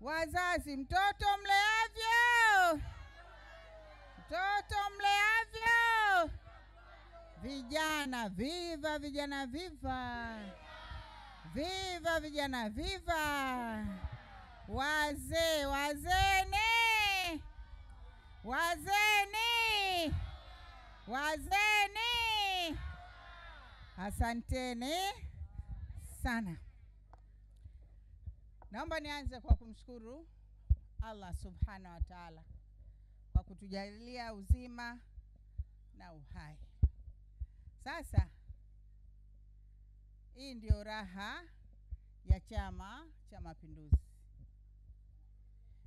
Wazazi, mtoto mleavyo. Mtoto mleavyo. Vijana, viva vijana, viva. Viva vijana, viva. Wazee, wazeni. Wazeni. Wazeni. Asanteni sana. Naomba nianze kwa kumshukuru Allah Subhanahu wa Ta'ala kwa kutujalia uzima na uhai. Sasa hii ndio raha ya Chama cha Mapinduzi.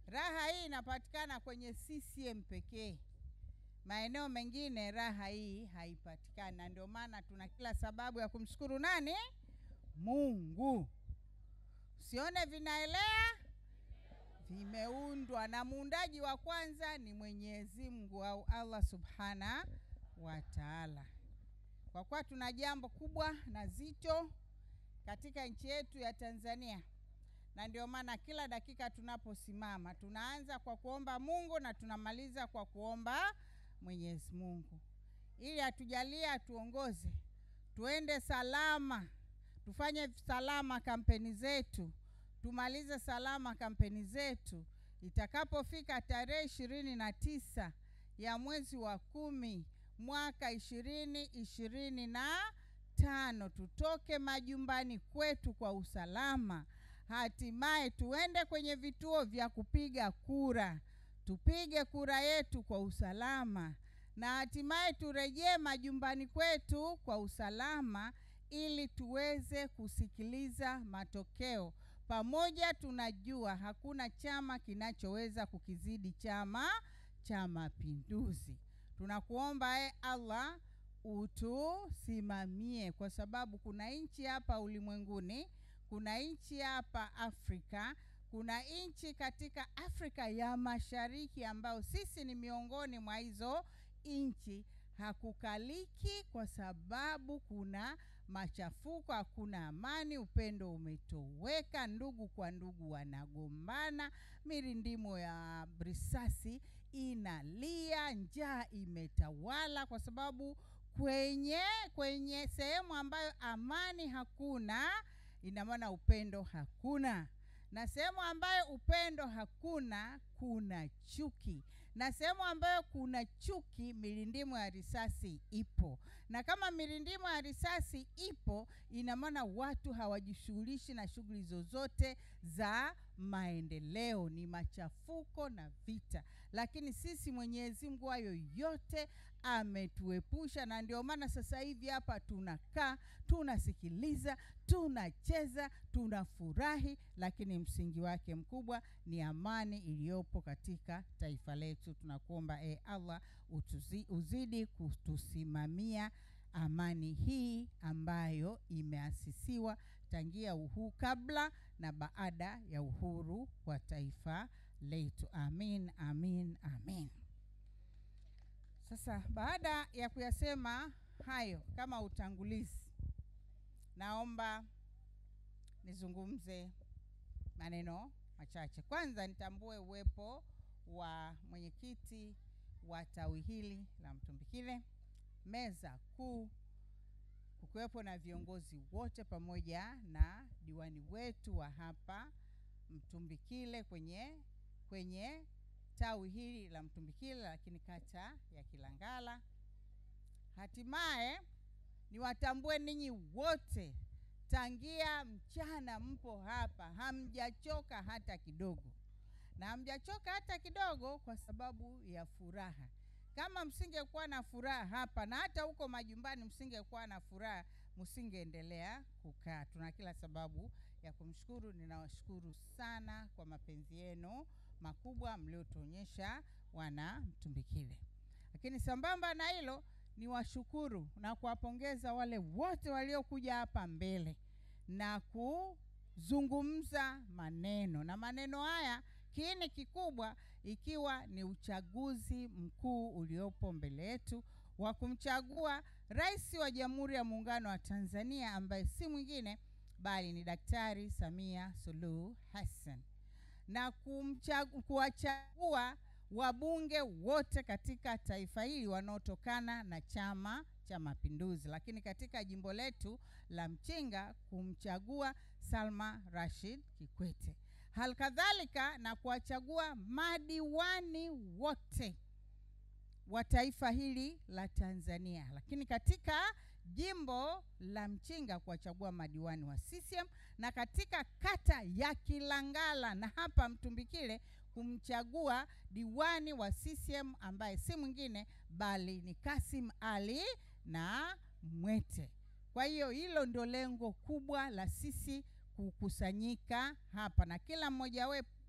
Raha hii inapatikana kwenye CCM pekee. Maeneo mengine raha hii haipatikani, na ndio maana tuna kila sababu ya kumshukuru nani? Mungu. Sione vinaelea, vimeundwa, na muundaji wa kwanza ni Mwenyezi Mungu au Allah Subhana wa Ta'ala. Kwa kuwa tuna jambo kubwa na zito katika nchi yetu ya Tanzania, na ndio maana kila dakika tunaposimama tunaanza kwa kuomba Mungu na tunamaliza kwa kuomba Mwenyezi Mungu ili atujalie, atuongoze, tuende salama, tufanye salama kampeni zetu, tumalize salama kampeni zetu. Itakapofika tarehe 29 ya mwezi wa 10 mwaka 2025, tutoke majumbani kwetu kwa usalama. Hatimaye tuende kwenye vituo vya kupiga kura, tupige kura yetu kwa usalama, na hatimaye turejee majumbani kwetu kwa usalama ili tuweze kusikiliza matokeo. Pamoja tunajua hakuna chama kinachoweza kukizidi Chama cha Mapinduzi. Tunakuomba Allah utusimamie, kwa sababu kuna nchi hapa ulimwenguni, kuna nchi hapa Afrika, kuna nchi katika Afrika ya Mashariki ambao sisi ni miongoni mwa hizo nchi, hakukaliki kwa sababu kuna machafuko, hakuna amani, upendo umetoweka, ndugu kwa ndugu wanagombana, mirindimo ya risasi inalia, njaa imetawala, kwa sababu kwenye sehemu ambayo amani hakuna, ina maana upendo hakuna. Na sehemu ambayo upendo hakuna, kuna chuki. Na sehemu ambayo kuna chuki, mirindimo ya risasi ipo. Na kama mirindimo ya risasi ipo, ina maana watu hawajishughulishi na shughuli zozote za maendeleo, ni machafuko na vita. Lakini sisi Mwenyezi Mungu hayo yote ametuepusha, na ndio maana sasa hivi hapa tunakaa, tunasikiliza, tunacheza, tunafurahi, lakini msingi wake mkubwa ni amani iliyopo katika taifa letu. Tunakuomba Allah uzidi kutusimamia amani hii ambayo imeasisiwa tangia kabla na baada ya uhuru wa taifa letu. Amin, amin, amin. Sasa baada ya kuyasema hayo kama utangulizi, naomba nizungumze maneno machache. Kwanza nitambue uwepo wa mwenyekiti wa tawi hili la Mtumbikile, meza kuu, kukiwepo na viongozi wote pamoja na diwani wetu wa hapa Mtumbikile kwenye tawi hili la Mtumbikile, lakini kata ya Kilangala. Hatimaye niwatambue ninyi wote, tangia mchana mpo hapa, hamjachoka hata kidogo. Na hamjachoka hata kidogo kwa sababu ya furaha. Kama msingekuwa na furaha hapa na hata huko majumbani msingekuwa na furaha, msingeendelea kukaa. Tuna kila sababu ya kumshukuru. Ninawashukuru sana kwa mapenzi yenu makubwa mliotuonyesha wana Mtumbikile. Lakini sambamba na hilo, niwashukuru na kuwapongeza wale wote waliokuja hapa mbele na kuzungumza maneno. Na maneno haya kiini kikubwa ikiwa ni uchaguzi mkuu uliopo mbele yetu wa kumchagua Rais wa Jamhuri ya Muungano wa Tanzania, ambaye si mwingine bali ni Daktari Samia Suluhu Hassan, na kuwachagua wabunge wote katika taifa hili wanaotokana na Chama cha Mapinduzi, lakini katika jimbo letu la Mchinga kumchagua Salma Rashid Kikwete. Halikadhalika na kuwachagua madiwani wote wa taifa hili la Tanzania, lakini katika jimbo la Mchinga kuwachagua madiwani wa CCM, na katika kata ya Kilangala na hapa Mtumbikile kumchagua diwani wa CCM ambaye si mwingine bali ni Kassim Ali na Mwete. Kwa hiyo hilo ndio lengo kubwa la sisi kukusanyika hapa, na kila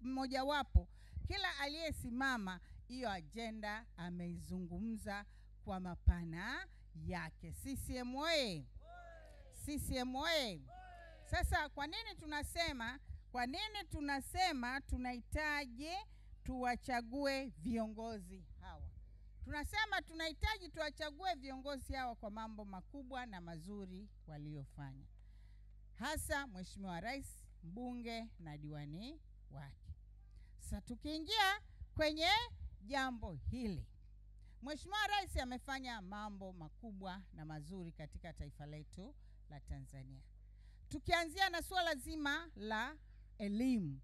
mmoja wapo, kila aliyesimama hiyo agenda ameizungumza kwa mapana yake. CCM oye! CCM oye! Sasa kwa nini tunasema tunahitaji tuwachague viongozi hawa? Tunasema tunahitaji tuwachague viongozi hawa kwa mambo makubwa na mazuri waliofanya, hasa Mheshimiwa Rais, mbunge na diwani wake. Sasa tukiingia kwenye jambo hili, Mheshimiwa Rais amefanya mambo makubwa na mazuri katika taifa letu la Tanzania. Tukianzia na suala zima la elimu,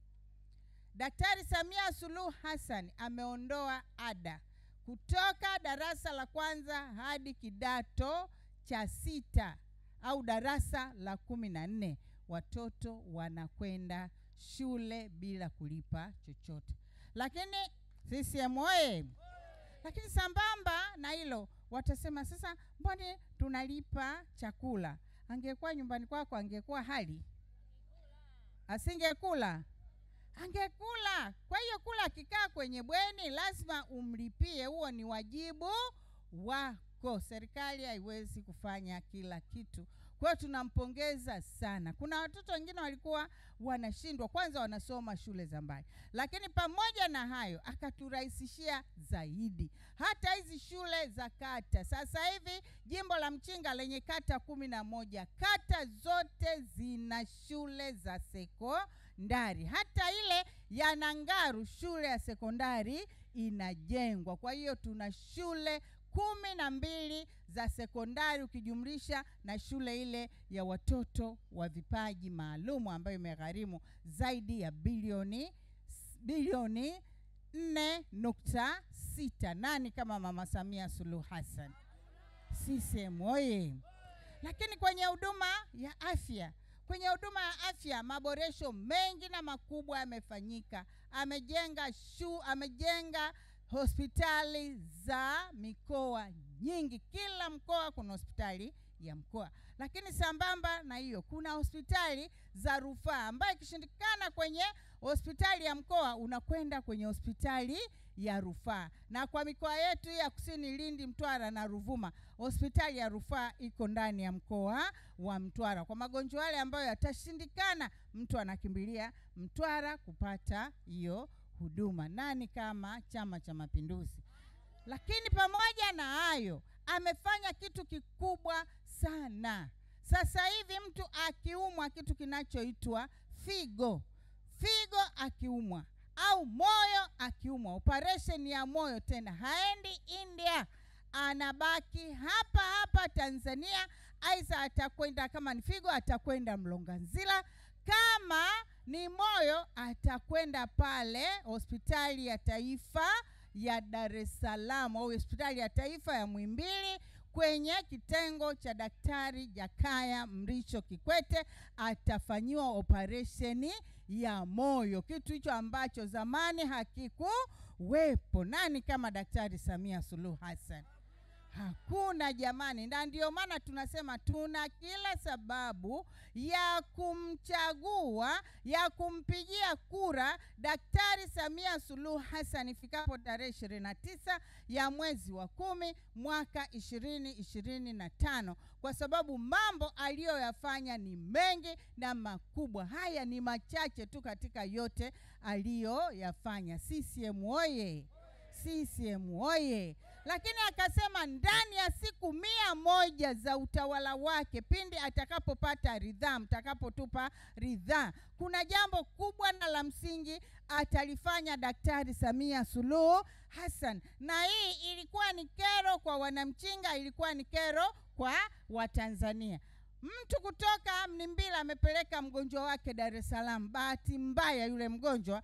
Daktari Samia Suluhu Hassan ameondoa ada kutoka darasa la kwanza hadi kidato cha 6 au darasa la 14. Watoto wanakwenda shule bila kulipa chochote. Lakini CCM oye! Lakini sambamba na hilo watasema, sasa mbona tunalipa chakula? Angekuwa nyumbani kwako angekuwa hali? Asingekula? Angekula. Kwa hiyo kula akikaa kwenye bweni lazima umlipie, huo ni wajibu wako. Serikali haiwezi kufanya kila kitu. Kwa hiyo tunampongeza sana. Kuna watoto wengine walikuwa wanashindwa, kwanza wanasoma shule za mbali, lakini pamoja na hayo akaturahisishia zaidi. Hata hizi shule za kata, sasa hivi jimbo la Mchinga lenye kata 11, kata zote zina shule za sekondari. Hata ile ya Nangaru shule ya sekondari inajengwa. Kwa hiyo tuna shule 12 za sekondari ukijumlisha na shule ile ya watoto wa vipaji maalumu ambayo imegharimu zaidi ya bilioni 4.6. Nani kama Mama Samia Suluhu Hassan? CCM oye! Lakini kwenye huduma ya afya, maboresho mengi na makubwa yamefanyika. Amejenga hospitali za mikoa nyingi. Kila mkoa kuna hospitali ya mkoa. Lakini sambamba na hiyo kuna hospitali za rufaa ambayo ikishindikana kwenye hospitali ya mkoa unakwenda kwenye hospitali ya rufaa. Na kwa mikoa yetu ya Kusini, Lindi, Mtwara na Ruvuma, hospitali ya rufaa iko ndani ya mkoa wa Mtwara. Kwa magonjwa yale ambayo yatashindikana, mtu anakimbilia Mtwara kupata hiyo huduma. Nani kama Chama cha Mapinduzi? Lakini pamoja na hayo, amefanya kitu kikubwa sana. Sasa hivi mtu akiumwa kitu kinachoitwa figo akiumwa, au moyo akiumwa, operation ya moyo, tena haendi India, anabaki hapa hapa Tanzania. Aisa atakwenda, kama ni figo atakwenda Mlonganzila, kama ni moyo atakwenda pale hospitali ya taifa ya Dar es Salaam au hospitali ya taifa ya Muhimbili kwenye kitengo cha Daktari Jakaya Mrisho Kikwete, atafanyiwa operesheni ya moyo, kitu hicho ambacho zamani hakikuwepo. Nani kama Daktari Samia Suluhu Hassan? Hakuna jamani. Na ndio maana tunasema tuna kila sababu ya kumchagua, ya kumpigia kura Daktari Samia Suluhu Hassan ifikapo tarehe 29 ya mwezi wa 10 mwaka 2025, kwa sababu mambo aliyoyafanya ni mengi na makubwa. Haya ni machache tu katika yote aliyoyafanya. CCM oye! CCM oye! Lakini akasema ndani ya siku 100 za utawala wake, pindi atakapopata ridhaa, mtakapotupa ridhaa, kuna jambo kubwa na la msingi atalifanya Daktari Samia Suluhu Hassan. Na hii ilikuwa ni kero kwa wanamchinga, ilikuwa ni kero kwa Watanzania. Mtu kutoka Mnimbila amepeleka mgonjwa wake Dar es Salaam. Bahati mbaya yule mgonjwa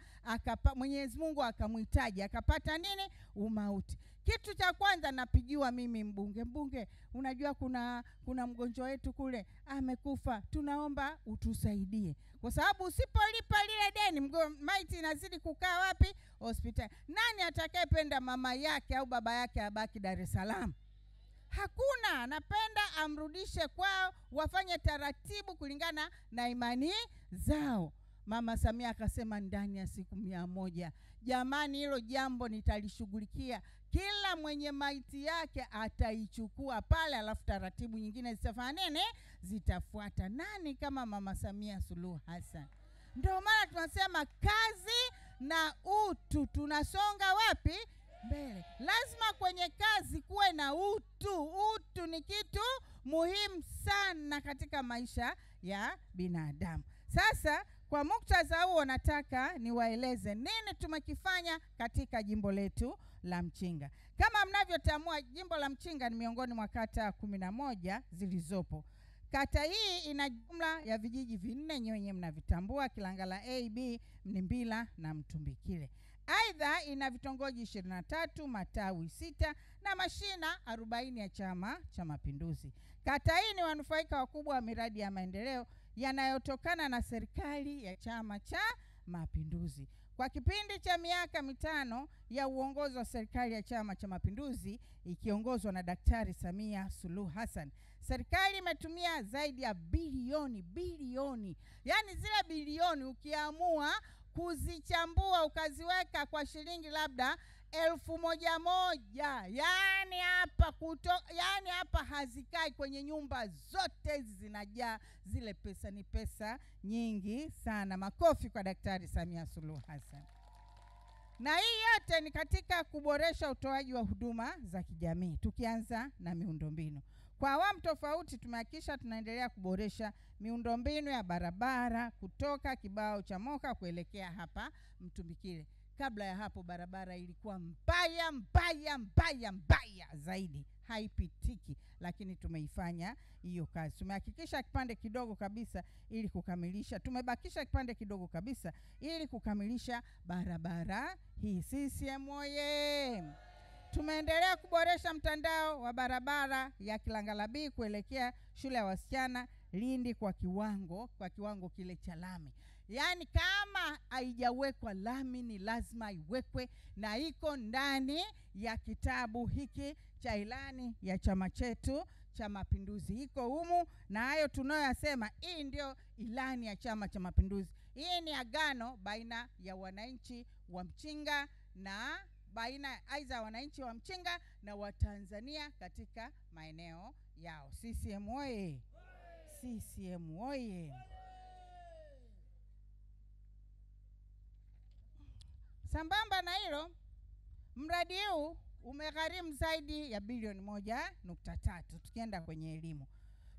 Mwenyezi Mungu akamhitaji, akapata nini? Umauti. Kitu cha kwanza napigiwa mimi mbunge, unajua kuna mgonjwa wetu kule amekufa, tunaomba utusaidie. Kwa sababu usipolipa lile deni, maiti inazidi kukaa wapi? Hospitali. Nani atakayependa mama yake au baba yake abaki Dar es Salaam? Hakuna. Napenda amrudishe kwao, wafanye taratibu kulingana na imani zao. Mama Samia akasema ndani ya siku 100. Jamani, hilo jambo nitalishughulikia. Kila mwenye maiti yake ataichukua pale, alafu taratibu nyingine zitafanya nini? Zitafuata. Nani kama Mama Samia Suluhu Hassan? Ndio maana tunasema kazi na utu. Tunasonga wapi? Mbele. Lazima kwenye kazi kuwe na utu. Utu ni kitu muhimu sana katika maisha ya binadamu. Sasa kwa muktadha huo nataka niwaeleze nini tumekifanya katika jimbo letu la Mchinga. Kama mnavyotambua, jimbo la Mchinga ni miongoni mwa kata 11 zilizopo. Kata hii ina jumla ya vijiji 4 nyenye mnavitambua: Kilangala A, B, Mnimbila na Mtumbikile. Aidha ina vitongoji 23, matawi 6 na mashina 40 ya Chama cha Mapinduzi. Kata hii ni wanufaika wakubwa wa miradi ya maendeleo yanayotokana na serikali ya Chama cha Mapinduzi. Kwa kipindi cha miaka 5 ya uongozi wa serikali ya Chama cha Mapinduzi ikiongozwa na Daktari Samia Suluhu Hassan, serikali imetumia zaidi ya bilioni, yani zile bilioni ukiamua kuzichambua ukaziweka kwa shilingi labda 1,000, yani hapa hazikai kwenye nyumba zote hizi, zinajaa zile pesa. Ni pesa nyingi sana. Makofi kwa Daktari Samia Suluhu Hassan. Na hii yote ni katika kuboresha utoaji wa huduma za kijamii, tukianza na miundombinu. Kwa awamu tofauti tumehakikisha tunaendelea kuboresha miundombinu ya barabara kutoka Kibao cha Moka kuelekea hapa Mtumbikile. Kabla ya hapo barabara ilikuwa mbaya zaidi, haipitiki, lakini tumeifanya hiyo kazi. Tumehakikisha kipande kidogo kabisa ili kukamilisha. Tumebakisha kipande kidogo kabisa ili kukamilisha barabara hii. CCM oye! Tumeendelea kuboresha mtandao wa barabara ya Kilangala B kuelekea shule ya wasichana Lindi kwa kiwango kile cha lami. Yani kama haijawekwa lami ni lazima iwekwe, na iko ndani ya kitabu hiki cha ilani ya chama chetu cha Mapinduzi iko humu, na hayo tunayoyasema, hii ndio ilani ya Chama cha Mapinduzi. Hii ni agano baina ya wananchi wa Mchinga na aidha wananchi wa Mchinga na Watanzania katika maeneo yao. CCM oye! CCM oye! Sambamba na hilo, mradi huu umegharimu zaidi ya bilioni 1.3. Tukienda kwenye elimu,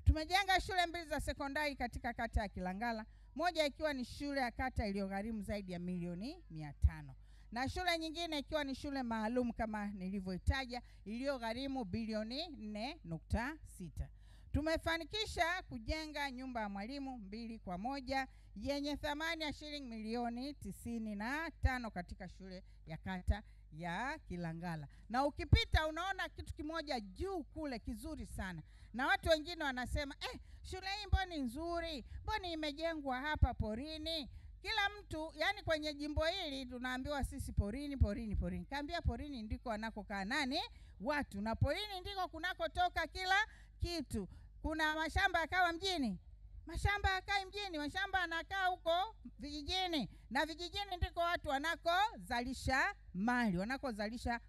tumejenga shule 2 za sekondari katika kata ya Kilangala, moja ikiwa ni shule ya kata iliyogharimu zaidi ya milioni 500, na shule nyingine ikiwa ni shule maalum kama nilivyoitaja iliyogharimu bilioni 4.6. Tumefanikisha kujenga nyumba ya mwalimu 2 kwa moja yenye thamani ya shilingi milioni 95 katika shule ya kata ya Kilangala. Na ukipita unaona kitu kimoja juu kule kizuri sana, na watu wengine wanasema shule hii mbona nzuri, mbona imejengwa hapa porini? Kila mtu, yani kwenye jimbo hili tunaambiwa sisi porini, porini, porini. Kaambia porini ndiko wanakokaa nani? Watu. Na porini ndiko kunakotoka kila kitu. Kuna mashamba yakawa mjini, mashamba yakai mjini, mashamba yanakaa huko vijijini, na vijijini ndiko watu wanakozalisha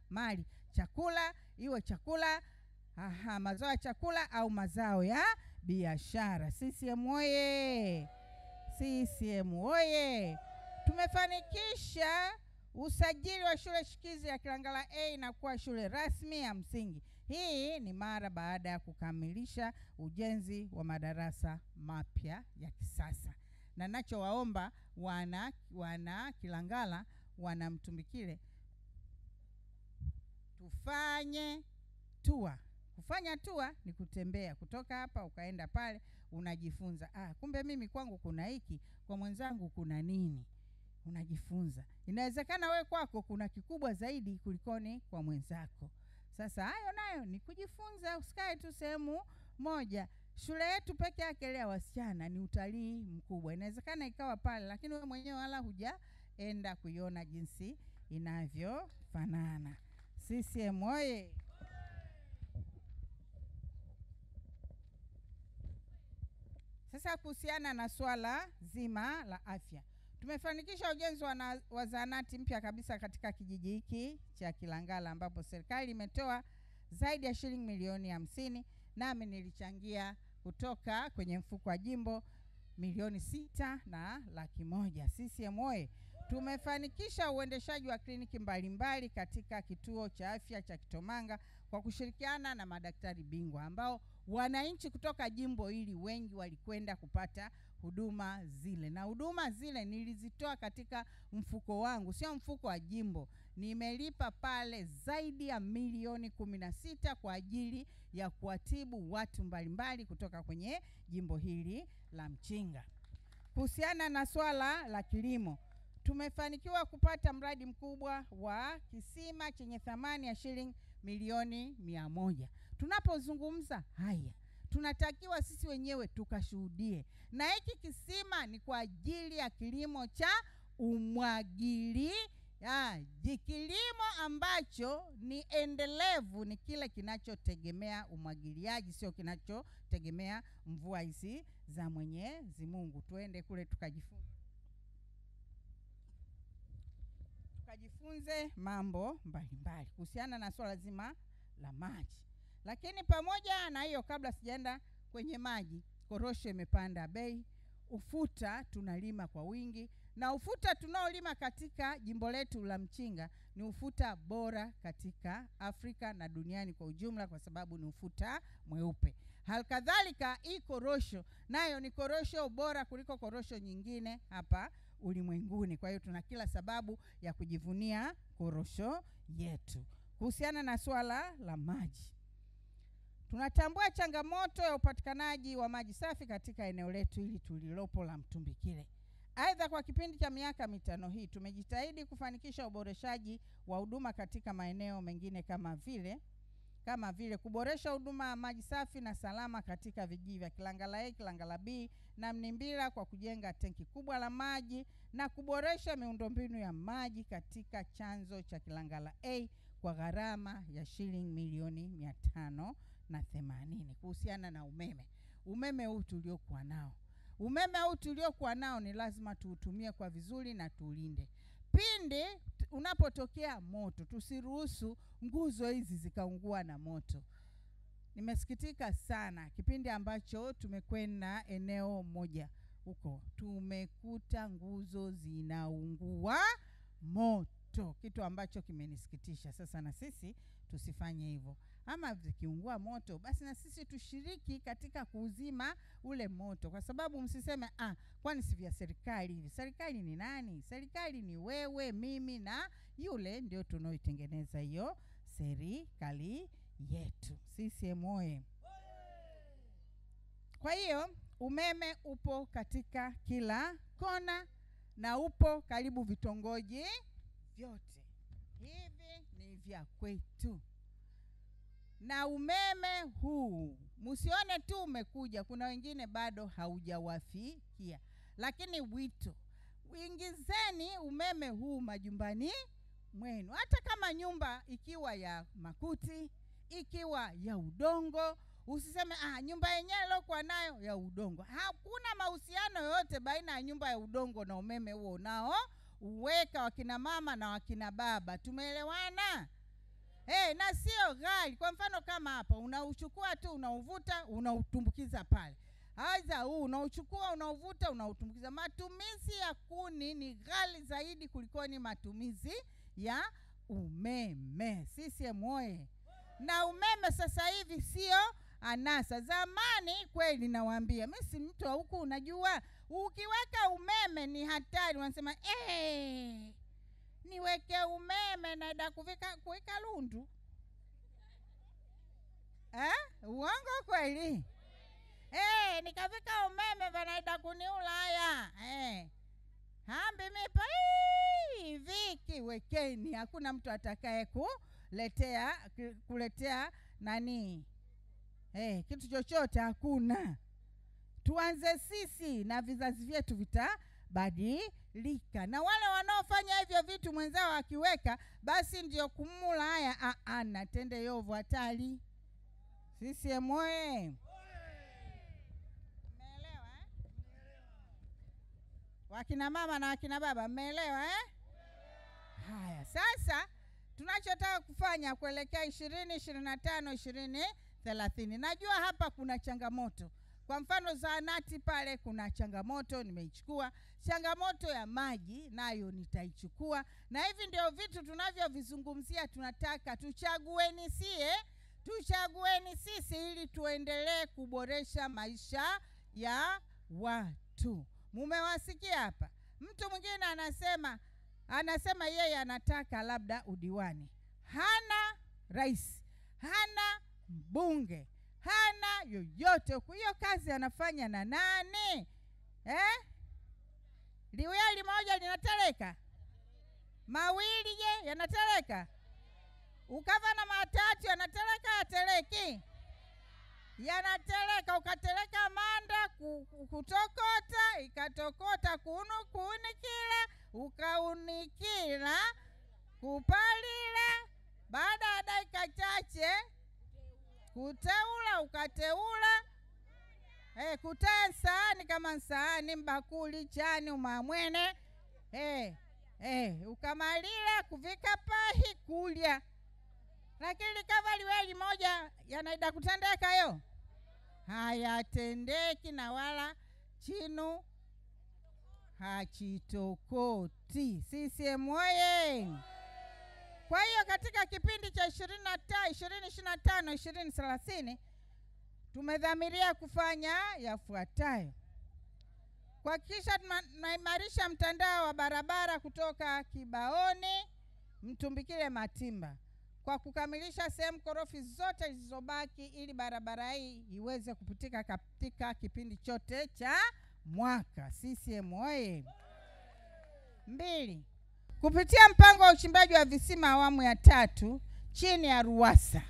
mali, chakula, iwe chakula, mazao ya chakula au mazao ya biashara. CCM oye! CCM oye! Tumefanikisha usajili wa shule shikizi ya Kilangala A na kuwa shule rasmi ya msingi. Hii ni mara baada ya kukamilisha ujenzi wa madarasa mapya ya kisasa. Na nachowaomba wana Kilangala, wana Mtumbikile, tufanye tour. Kufanya tour ni kutembea kutoka hapa ukaenda pale, unajifunza kumbe mimi kwangu kuna hiki, kwa mwenzangu kuna nini, unajifunza. Inawezekana we kwako kuna kikubwa zaidi kulikoni kwa mwenzako. Sasa hayo nayo ni kujifunza, usikae tu sehemu moja. Shule yetu peke yake ya wasichana ni utalii mkubwa. Inawezekana ikawa pale, lakini wewe mwenyewe wala hujaenda kuiona jinsi inavyofanana. CCM oye! Sasa kuhusiana na swala zima la afya, tumefanikisha ujenzi wa zahanati mpya kabisa katika kijiji hiki cha Kilangala, ambapo serikali imetoa zaidi ya shilingi milioni 50, nami nilichangia kutoka kwenye mfuko wa jimbo milioni 6,100,000. CCM oye! Tumefanikisha uendeshaji wa kliniki mbalimbali katika kituo cha afya cha Kitomanga kwa kushirikiana na madaktari bingwa, ambao wananchi kutoka jimbo hili wengi walikwenda kupata huduma zile, na huduma zile nilizitoa katika mfuko wangu, sio mfuko wa jimbo. Nimelipa pale zaidi ya milioni 16 kwa ajili ya kuwatibu watu mbalimbali kutoka kwenye jimbo hili la Mchinga. Kuhusiana na swala la kilimo, tumefanikiwa kupata mradi mkubwa wa kisima chenye thamani ya shilingi milioni 100. Tunapozungumza haya, tunatakiwa sisi wenyewe tukashuhudie, na hiki kisima ni kwa ajili ya kilimo cha umwagiliaji, kilimo ambacho ni endelevu, ni kile kinachotegemea umwagiliaji, sio kinachotegemea mvua hizi za Mwenyezi Mungu. Tuende kule tukajifunze mambo mbalimbali kuhusiana na swala zima la maji. Lakini pamoja na hiyo, kabla sijaenda kwenye maji, korosho imepanda bei, ufuta tunalima kwa wingi, na ufuta tunaolima katika jimbo letu la Mchinga ni ufuta bora katika Afrika na duniani kwa ujumla, kwa sababu ni ufuta mweupe. Halikadhalika hii korosho nayo ni korosho bora kuliko korosho nyingine hapa ulimwenguni. Kwa hiyo tuna kila sababu ya kujivunia korosho yetu. Kuhusiana na swala la maji, tunatambua changamoto ya upatikanaji wa maji safi katika eneo letu hili tulilopo la Mtumbikile. Aidha, kwa kipindi cha miaka 5 hii tumejitahidi kufanikisha uboreshaji wa huduma katika maeneo mengine kama vile kuboresha huduma ya maji safi na salama katika vijiji vya Kilangala A, Kilangala B na Mnimbila kwa kujenga tenki kubwa la maji na kuboresha miundombinu ya maji katika chanzo cha Kilangala A kwa gharama ya shilingi milioni kuhusiana na umeme. Umeme huu tuliokuwa nao. Umeme huu tuliokuwa nao ni lazima tuutumie kwa vizuri na tulinde. Pindi unapotokea moto, tusiruhusu nguzo hizi zikaungua na moto. Nimesikitika sana kipindi ambacho tumekwenda eneo moja huko, tumekuta nguzo zinaungua moto, kitu ambacho kimenisikitisha. Sasa na sisi tusifanye hivyo. Ama zikiungua moto, basi na sisi tushiriki katika kuuzima ule moto, kwa sababu msiseme kwani si vya serikali hivi. Serikali ni nani? Serikali ni wewe, mimi na yule, ndio tunaoitengeneza hiyo serikali yetu. CCM oyee! Kwa hiyo umeme upo katika kila kona na upo karibu vitongoji vyote. Hivi ni vya kwetu. Na umeme huu, msione tu umekuja, kuna wengine bado haujawafikia. Lakini wito, uingizeni umeme huu majumbani mwenu. Hata kama nyumba ikiwa ya makuti, ikiwa ya udongo, usiseme nyumba yenyewe lokuwa nayo ya udongo. Hakuna mahusiano yoyote baina ya nyumba ya udongo na umeme huo nao uweka wakina mama na wakina baba. Tumeelewana? Na sio ghali. Kwa mfano kama hapa, unauchukua tu, unauvuta, unautumbukiza pale. Aidha huu unauchukua, unauvuta, unautumbukiza. Matumizi ya kuni ni ghali zaidi kuliko ni matumizi ya umeme. CCM oyee! Na umeme sasa hivi sio anasa. Zamani kweli nawaambia, mimi si mtu wa huku, unajua ukiweka umeme ni hatari. Wanasema niweke umeme naenda kuweka lundu. Uongo kweli? Nikafika umeme vanaenda kuniula haya. Hambi mipa viki wekeni. Hakuna mtu atakaye kuletea nani kitu chochote, hakuna. Tuanze sisi na vizazi vyetu vitabadilika. Na wale wanaofanya hivyo vitu mwenzao akiweka, basi ndio kumula haya natende yovu hatari. CCM oyee! Mmeelewa wakina mama na wakina baba, mmeelewa Haya, sasa tunachotaka kufanya kuelekea 2025 2030. Najua hapa kuna changamoto. Kwa mfano zahanati pale kuna changamoto, nimeichukua. Changamoto ya maji nayo nitaichukua. Na hivi ndio vitu tunavyovizungumzia. Tunataka tuchagueni sisi ili tuendelee kuboresha maisha ya watu. Mumewasikia hapa. Mtu mwingine anasema yeye anataka labda udiwani. Hana rais, hana mbunge, hana yoyote. Hiyo kazi anafanya na nani? Liwali moja linateleka, mawili je yanateleka, ukavana matatu yanateleka, yateleki? Yanateleka. Ukateleka manda kutokota, ikatokota kuunikila, ukaunikila, kupalila, baada ya dakika chache kuteula, ukateula, kutaa sahani kama sahani, mbakuli, chani, umamwene, ukamalila kuvika pahi kulya. Lakini kama liweli moja yanaida kutendeka yo, hayatendeki na wala chinu hachitokoti. CCM oyee! Kwa hiyo katika kipindi cha 2025 2030 tumedhamiria kufanya yafuatayo. Kuhakikisha tunaimarisha mtandao wa barabara kutoka Kibaoni Mtumbikile Matimba, kwa kukamilisha sehemu korofi zote zilizobaki ili barabara hii iweze kupitika katika kipindi chote cha mwaka. CCM oyee! 2. Kupitia mpango wa uchimbaji wa visima awamu ya 3 chini ya RUWASA,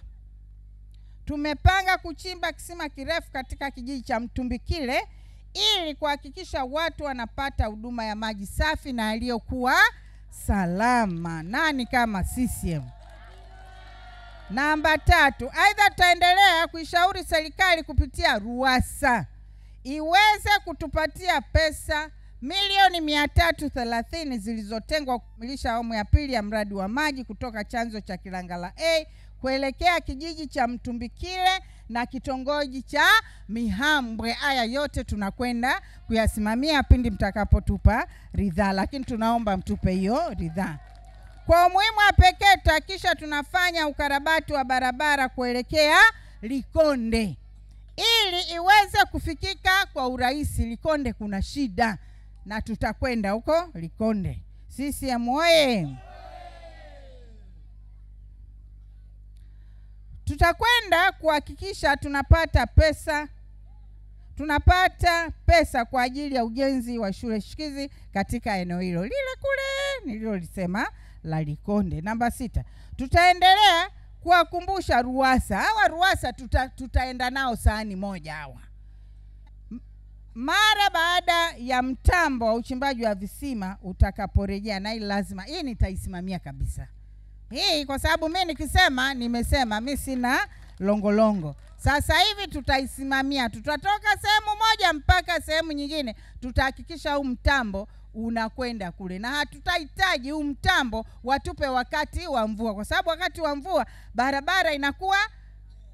tumepanga kuchimba kisima kirefu katika kijiji cha Mtumbikile ili kuhakikisha watu wanapata huduma ya maji safi na yaliyokuwa salama. Nani kama CCM? Namba 3, aidha tutaendelea kuishauri serikali kupitia RUWASA iweze kutupatia pesa milioni 330 zilizotengwa kukamilisha awamu ya pili ya mradi wa maji kutoka chanzo cha Kilangala A kuelekea kijiji cha Mtumbikile na kitongoji cha Mihambwe. Haya yote tunakwenda kuyasimamia pindi mtakapotupa ridhaa, lakini tunaomba mtupe hiyo ridhaa. Kwa umuhimu wa pekee tutahakikisha tunafanya ukarabati wa barabara kuelekea Likonde ili iweze kufikika kwa urahisi. Likonde kuna shida na tutakwenda huko Likonde. CCM oye! Tutakwenda kuhakikisha tunapata pesa kwa ajili ya ujenzi wa shule shikizi katika eneo hilo lile kule nililolisema la Likonde. Namba 6, tutaendelea kuwakumbusha RUWASA. Hawa RUWASA tutaenda nao sahani moja hawa. Mara baada ya mtambo wa uchimbaji wa visima utakaporejea, na hii lazima, hii nitaisimamia kabisa. Hii kwa sababu mimi nikisema nimesema, mimi sina longolongo. Sasa hivi tutaisimamia, tutatoka sehemu moja mpaka sehemu nyingine, tutahakikisha huu mtambo unakwenda kule, na hatutahitaji huu mtambo watupe wakati wa mvua, kwa sababu wakati wa mvua barabara inakuwa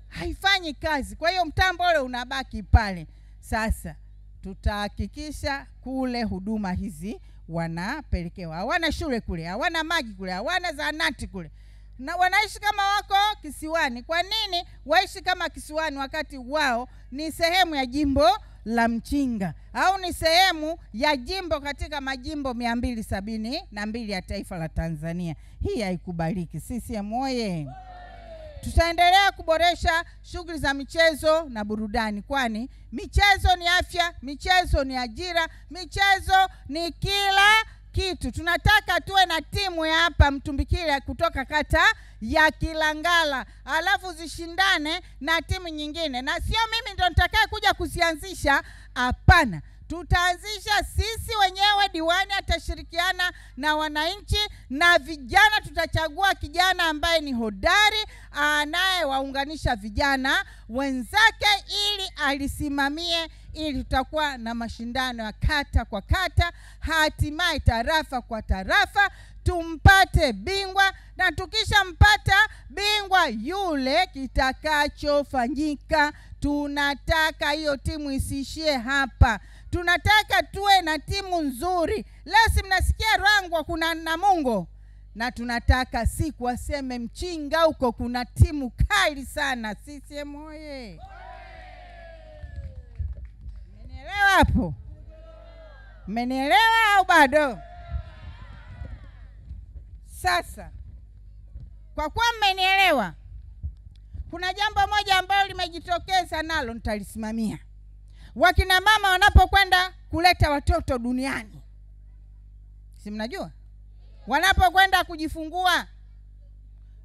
haifanyi kazi, kwa hiyo mtambo ule unabaki pale. Sasa tutahakikisha kule huduma hizi wanapelekewa. Hawana shule kule, hawana maji kule, hawana zahanati kule, na wanaishi kama wako kisiwani. Kwa nini waishi kama kisiwani wakati wao ni sehemu ya jimbo la Mchinga au ni sehemu ya jimbo katika majimbo 272 ya taifa la Tanzania? Hii haikubaliki. CCM oye! Tutaendelea kuboresha shughuli za michezo na burudani, kwani michezo ni afya, michezo ni ajira, michezo ni kila kitu. Tunataka tuwe na timu ya hapa Mtumbikile kutoka kata ya Kilangala, alafu zishindane na timu nyingine, na sio mimi ndo nitakaye kuja kuzianzisha. Hapana, tutaanzisha sisi wenyewe. Diwani atashirikiana na wananchi na vijana. Tutachagua kijana ambaye ni hodari, anaye waunganisha vijana wenzake ili alisimamie, ili tutakuwa na mashindano ya kata kwa kata, hatimaye tarafa kwa tarafa, tumpate bingwa. Na tukisha mpata bingwa yule, kitakachofanyika, tunataka hiyo timu isiishie hapa. Tunataka tuwe na timu nzuri. Leo si mnasikia Rangwa kuna Namungo, na tunataka siku waseme Mchinga huko kuna timu kali sana. CCM oye! Mmenielewa hapo? Mmenielewa au bado? Sasa kwa kuwa mmenielewa, kuna jambo moja ambalo limejitokeza, nalo nitalisimamia. Wakina mama wanapokwenda kuleta watoto duniani, si mnajua, wanapokwenda kujifungua,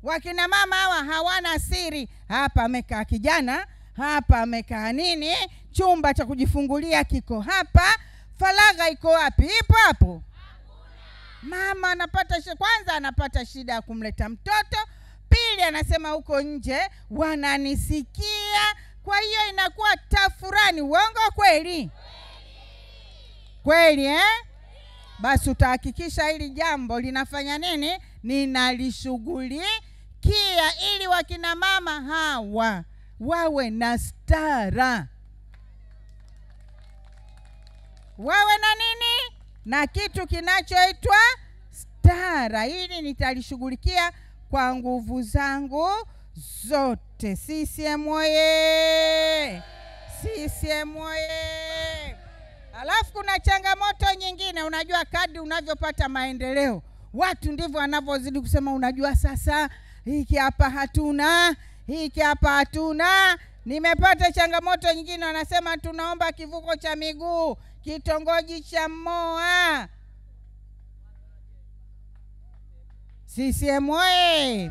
wakina mama hawa hawana siri. Hapa amekaa kijana, hapa amekaa nini, chumba cha kujifungulia kiko hapa, faragha iko wapi? Ipo hapo. Mama anapata kwanza anapata shida ya kumleta mtoto, pili anasema huko nje wananisikia, kwa hiyo inakuwa tafurani. Uongo kweli? Kweli Basi utahakikisha hili jambo linafanya nini? Ninalishughulikia ili wakina mama hawa wawe na stara, wawe na nini? Na kitu kinachoitwa stara. Hili nitalishughulikia kwa nguvu zangu zote. CCM oye! CCM oye! Alafu kuna changamoto nyingine. Unajua, kadri unavyopata maendeleo, watu ndivyo wanavyozidi kusema, unajua sasa hiki hapa hatuna, hiki hapa hatuna. Nimepata changamoto nyingine, wanasema tunaomba kivuko cha miguu kitongoji cha Moa. CCM oye!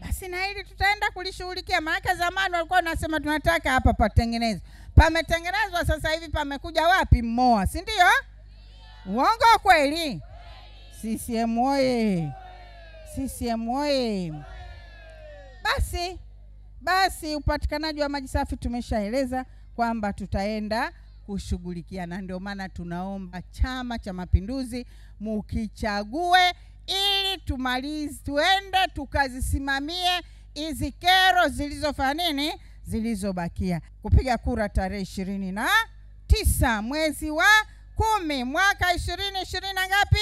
Basi na hili tutaenda kulishughulikia. Maana zamani walikuwa wanasema tunataka hapa patengenezwe. Pametengenezwa, sasa hivi pamekuja wapi? Moa, si ndio? Uongo kweli? CCM oye! CCM oye! Basi Basi upatikanaji wa maji safi tumeshaeleza kwamba tutaenda kushughulikiana. Ndio maana tunaomba Chama cha Mapinduzi mukichague ili tuende tukazisimamie hizi kero zilizofanya nini, zilizobakia. Kupiga kura tarehe 29 mwezi wa 10 mwaka 2020 na ngapi?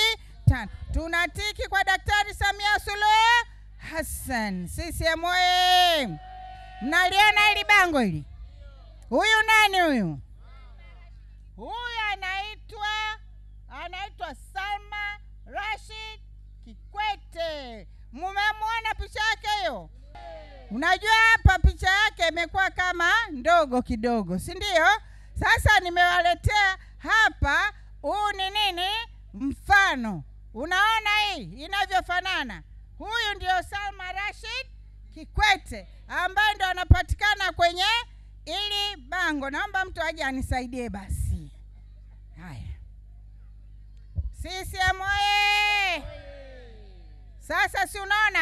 5. Tunatiki kwa Daktari Samia Suluhu Hassan. CCM oyee! Mnaliona hili bango hili? Huyu nani huyu? Huyu anaitwa Salma Rashid Kikwete. Mmemwona picha yake hiyo? Unajua hapa picha yake imekuwa kama ndogo kidogo, si ndio? Sasa nimewaletea hapa, huu ni nini? Mfano. Unaona hii inavyofanana? Huyu ndio Salma Rashid Kikwete ambaye ndo anapatikana kwenye ili bango. Naomba mtu aje anisaidie basi. Haya. CCM oyee! Sasa si unaona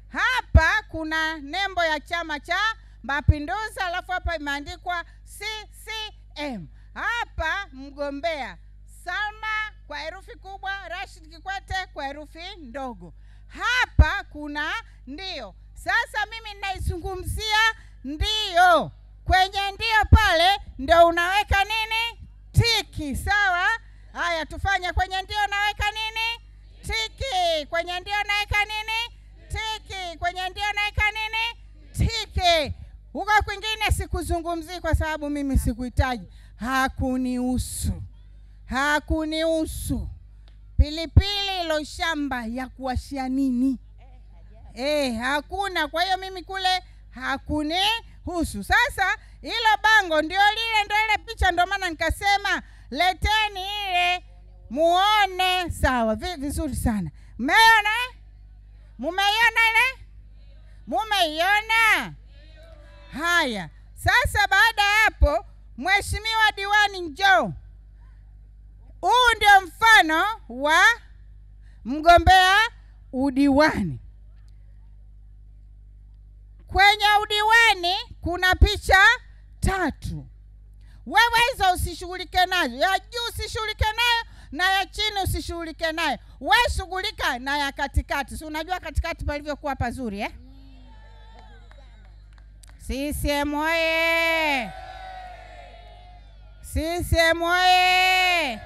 hapa kuna nembo ya Chama cha Mapinduzi, alafu hapa imeandikwa CCM. Hapa mgombea Salma kwa herufi kubwa, Rashid Kikwete kwa herufi ndogo. Hapa kuna ndio. Sasa mimi ninaizungumzia ndio. Kwenye ndio pale ndio unaweka nini? Tiki, sawa? Haya, tufanye kwenye ndio naweka nini? Tiki. Kwenye ndio naweka nini? Tiki. Kwenye ndio naweka nini? Tiki. Huko kwingine sikuzungumzii kwa sababu mimi sikuhitaji. Hakunihusu. Pilipili ilo shamba ya kuwashia nini? Hakuna. Kwa hiyo mimi kule hakunihusu. Sasa hilo bango ndio ile picha, ndio maana nikasema leteni ile muone. Sawa, vizuri sana. Mmeiona? Mumeiona ile? Mumeiona? Haya. Sasa baada ya hapo, Mheshimiwa Diwani njoo. Huu ndio mfano wa mgombea udiwani. Kwenye udiwani kuna picha 3. Wewe hizo usishughulike nazo. Ya juu usishughulike nayo na ya chini usishughulike nayo. Wewe shughulika na ya katikati. Si unajua katikati palivyokuwa pazuri CCM oyee! CCM oyee!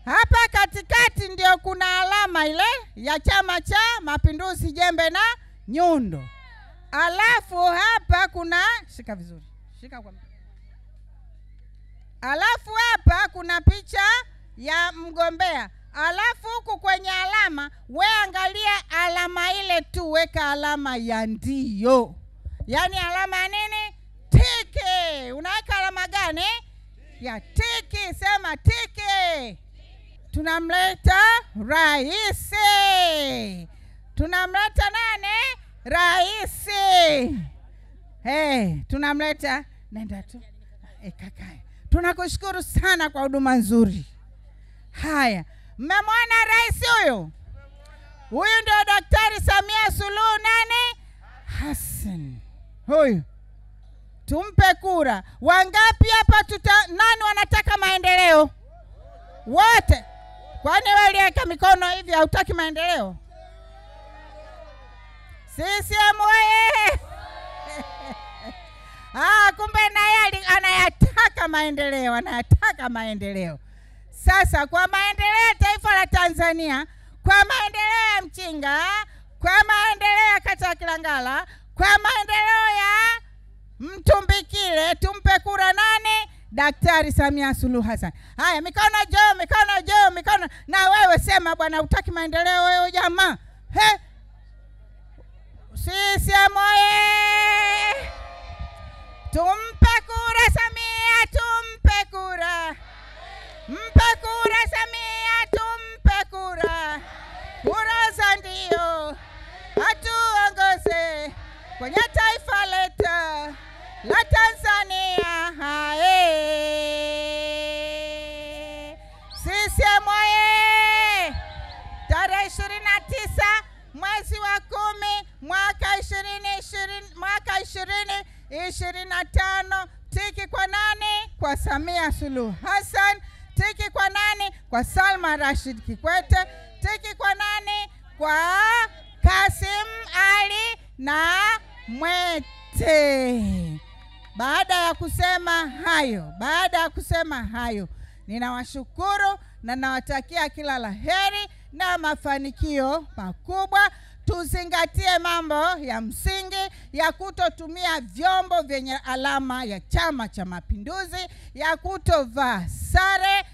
Hapa katikati ndio kuna alama ile ya Chama cha Mapinduzi, jembe na nyundo. Alafu hapa kuna shika vizuri. Alafu hapa kuna picha ya mgombea. Alafu huku kwenye alama, we angalia alama ile tu, weka alama ya ndio. Yaani alama ya nini? Tiki. Unaweka alama gani? Ya tiki. Sema tiki. Tunamleta rais. Tunamleta nani? Rais. Tunamleta. Nenda tu. Kakae. Tunakushukuru sana kwa huduma nzuri. Haya. Mmemwona rais huyu? Huyu ndio Daktari Samia Suluhu Hassan. Huyu. Tumpe kura. Wangapi hapa nani wanataka maendeleo? Wote. Kwani wewe uliweka mikono hivi hautaki maendeleo? CCM oyee! Kumbe naye anayataka maendeleo. Sasa kwa maendeleo ya taifa la Tanzania, kwa maendeleo ya Mchinga, kwa maendeleo ya kata ya Kilangala, kwa maendeleo ya Mtumbikile, tumpe kura nani? Daktari Samia Suluhu Hassan. Haya, mikono juu, mikono. Na wewe sema bwana, hutaki maendeleo wewe jamaa. CCM oyee! Tumpe kura Samia, tumpe kura. Mpe kura Samia, tumpe kura. Kura za ndio atuongoze kwenye taifa letu la Tanzania. CCM oyee! Tarehe 29 mwezi wa 10 mwaka 2025 tiki kwa nani? Kwa Samia Suluhu Hassan. Tiki kwa nani? Kwa Salma Rashid Kikwete. Tiki kwa nani? Kwa Kassim Ali na Mwete. Baada ya kusema hayo, ninawashukuru na nawatakia kila laheri na mafanikio makubwa. Tuzingatie mambo ya msingi ya kutotumia vyombo vyenye alama ya Chama cha Mapinduzi, ya kutovaa sare,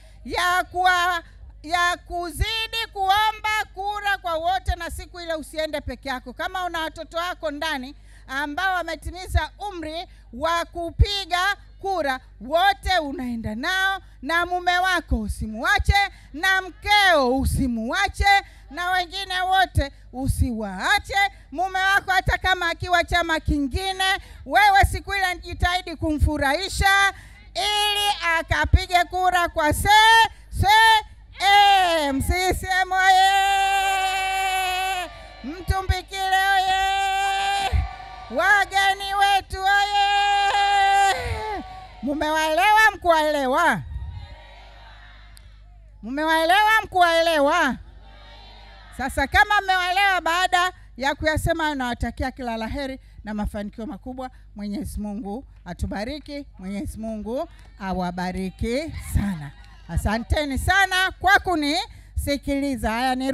ya kuzidi kuomba kura kwa wote, na siku ile usiende peke yako. Kama una watoto wako ndani ambao wametimiza umri wa kupiga kura, wote unaenda nao, na mume wako usimuache, na mkeo usimuache, na wengine wote usiwaache. Mume wako hata kama akiwa chama kingine, wewe siku ile jitahidi kumfurahisha ili akapige kura kwa CCM oye! Mtumbikile oye! Wageni wetu oye! Mumewaelewa mkuwaelewa? Mumewaelewa mkuwaelewa? Sasa kama mmewaelewa, baada ya kuyasema, nawatakia kila laheri na mafanikio makubwa. Mwenyezi Mungu atubariki, Mwenyezi Mungu awabariki sana. Asanteni sana kwa kunisikiliza. Haya ni